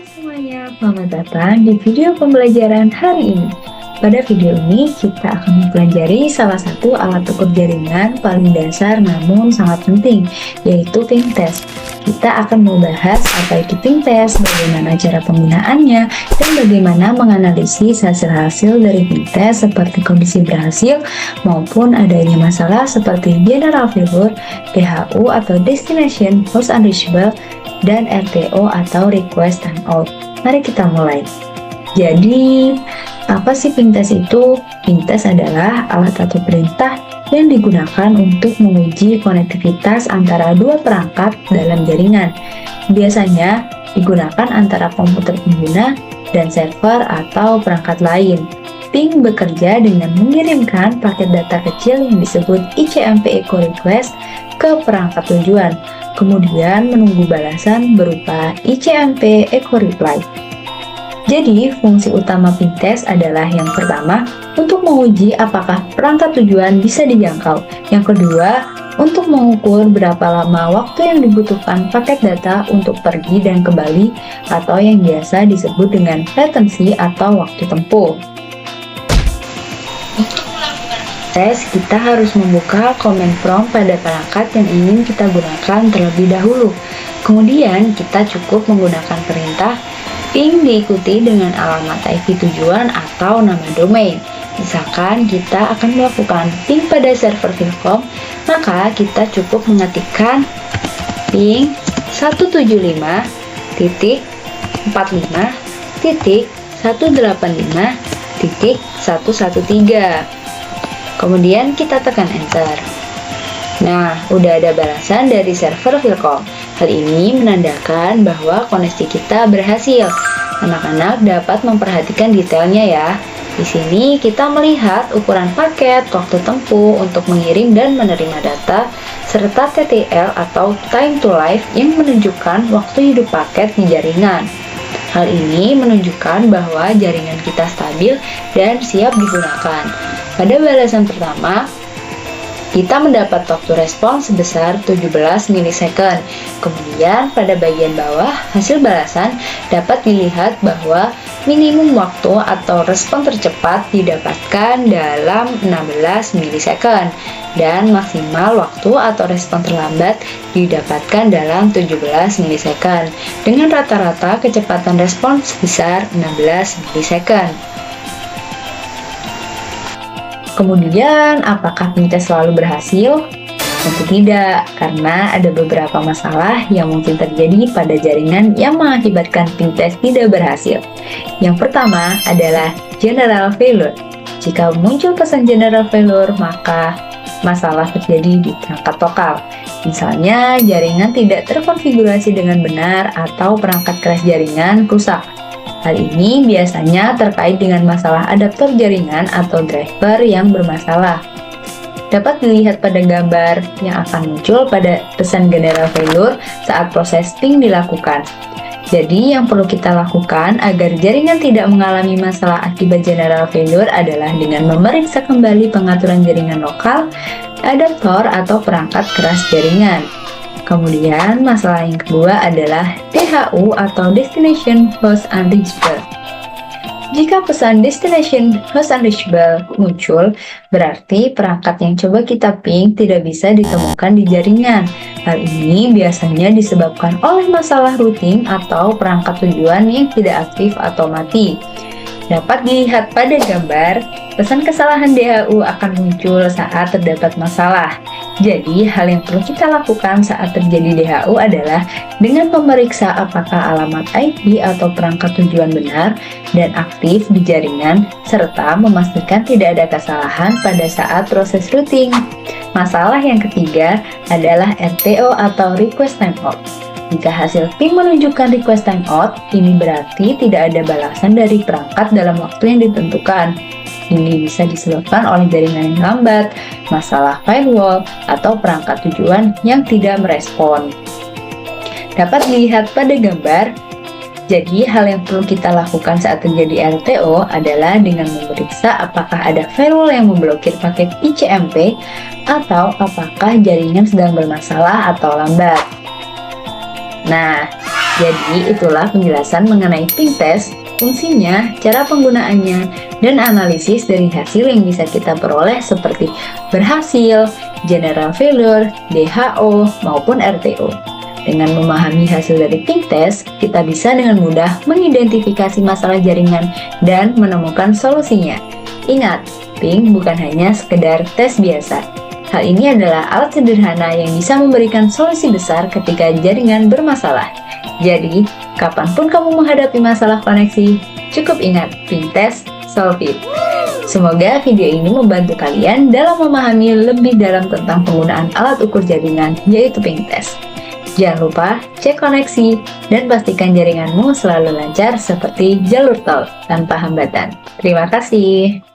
Semuanya, selamat datang di video pembelajaran hari ini. Pada video ini, kita akan mempelajari salah satu alat ukur jaringan paling dasar namun sangat penting, yaitu ping test. Kita akan membahas apa itu ping test, bagaimana cara penggunaannya, dan bagaimana menganalisis hasil-hasil dari ping test seperti kondisi berhasil maupun adanya masalah seperti general failure, DHU atau Destination Host Unreachable, dan RTO atau Request Timeout. Mari kita mulai. Jadi, apa sih ping test itu? Ping test adalah alat atau perintah yang digunakan untuk menguji konektivitas antara dua perangkat dalam jaringan. Biasanya digunakan antara komputer pengguna dan server atau perangkat lain. Ping bekerja dengan mengirimkan paket data kecil yang disebut ICMP Echo Request ke perangkat tujuan, kemudian menunggu balasan berupa ICMP Echo Reply. Jadi, fungsi utama ping test adalah yang pertama, untuk menguji apakah perangkat tujuan bisa dijangkau. Yang kedua, untuk mengukur berapa lama waktu yang dibutuhkan paket data untuk pergi dan kembali, atau yang biasa disebut dengan latency atau waktu tempuh. Tes, kita harus membuka command prompt pada perangkat yang ingin kita gunakan terlebih dahulu. Kemudian, kita cukup menggunakan perintah ping diikuti dengan alamat IP tujuan atau nama domain. Misalkan kita akan melakukan ping pada server Vilcom, maka kita cukup mengetikkan ping 175.185.113. Kemudian kita tekan enter. Nah, udah ada balasan dari server Vilcom. Hal ini menandakan bahwa koneksi kita berhasil. Anak-anak dapat memperhatikan detailnya ya. Di sini kita melihat ukuran paket, waktu tempuh untuk mengirim dan menerima data, serta TTL atau time to life yang menunjukkan waktu hidup paket di jaringan. Hal ini menunjukkan bahwa jaringan kita stabil dan siap digunakan. Pada balasan pertama, kita mendapat waktu respon sebesar 17 milisecond. Kemudian pada bagian bawah, hasil balasan dapat dilihat bahwa minimum waktu atau respon tercepat didapatkan dalam 16 milisecond dan maksimal waktu atau respon terlambat didapatkan dalam 17 milisecond dengan rata-rata kecepatan respon sebesar 16 milisecond. Kemudian, apakah ping test selalu berhasil? Tentu tidak, karena ada beberapa masalah yang mungkin terjadi pada jaringan yang mengakibatkan ping test tidak berhasil. Yang pertama adalah general failure. Jika muncul pesan general failure, maka masalah terjadi di perangkat lokal. Misalnya, jaringan tidak terkonfigurasi dengan benar atau perangkat keras jaringan rusak. Hal ini biasanya terkait dengan masalah adaptor jaringan atau driver yang bermasalah. Dapat dilihat pada gambar yang akan muncul pada pesan general failure saat proses ping dilakukan. Jadi, yang perlu kita lakukan agar jaringan tidak mengalami masalah akibat general failure adalah dengan memeriksa kembali pengaturan jaringan lokal, adaptor atau perangkat keras jaringan. Kemudian, masalah yang kedua adalah DHU atau Destination Host Unreachable. Jika pesan Destination Host Unreachable muncul, berarti perangkat yang coba kita ping tidak bisa ditemukan di jaringan. Hal ini biasanya disebabkan oleh masalah routing atau perangkat tujuan yang tidak aktif atau mati. Dapat dilihat pada gambar, pesan kesalahan DHU akan muncul saat terdapat masalah. Jadi, hal yang perlu kita lakukan saat terjadi DHU adalah dengan memeriksa apakah alamat IP atau perangkat tujuan benar dan aktif di jaringan, serta memastikan tidak ada kesalahan pada saat proses routing. Masalah yang ketiga adalah RTO atau Request Timeout. Jika hasil ping menunjukkan request timeout, ini berarti tidak ada balasan dari perangkat dalam waktu yang ditentukan. Ini bisa disebabkan oleh jaringan yang lambat, masalah firewall, atau perangkat tujuan yang tidak merespon. Dapat dilihat pada gambar. Jadi, hal yang perlu kita lakukan saat terjadi RTO adalah dengan memeriksa apakah ada firewall yang memblokir paket ICMP atau apakah jaringan sedang bermasalah atau lambat. Nah, Jadi, itulah penjelasan mengenai ping test, fungsinya, cara penggunaannya, dan analisis dari hasil yang bisa kita peroleh seperti berhasil, general failure, DHO, maupun RTO. Dengan memahami hasil dari ping test, kita bisa dengan mudah mengidentifikasi masalah jaringan dan menemukan solusinya. Ingat, ping bukan hanya sekedar tes biasa. Hal ini adalah alat sederhana yang bisa memberikan solusi besar ketika jaringan bermasalah. Jadi, kapanpun kamu menghadapi masalah koneksi, cukup ingat ping test, solve it. Semoga video ini membantu kalian dalam memahami lebih dalam tentang penggunaan alat ukur jaringan, yaitu ping test. Jangan lupa cek koneksi dan pastikan jaringanmu selalu lancar seperti jalur tol tanpa hambatan. Terima kasih.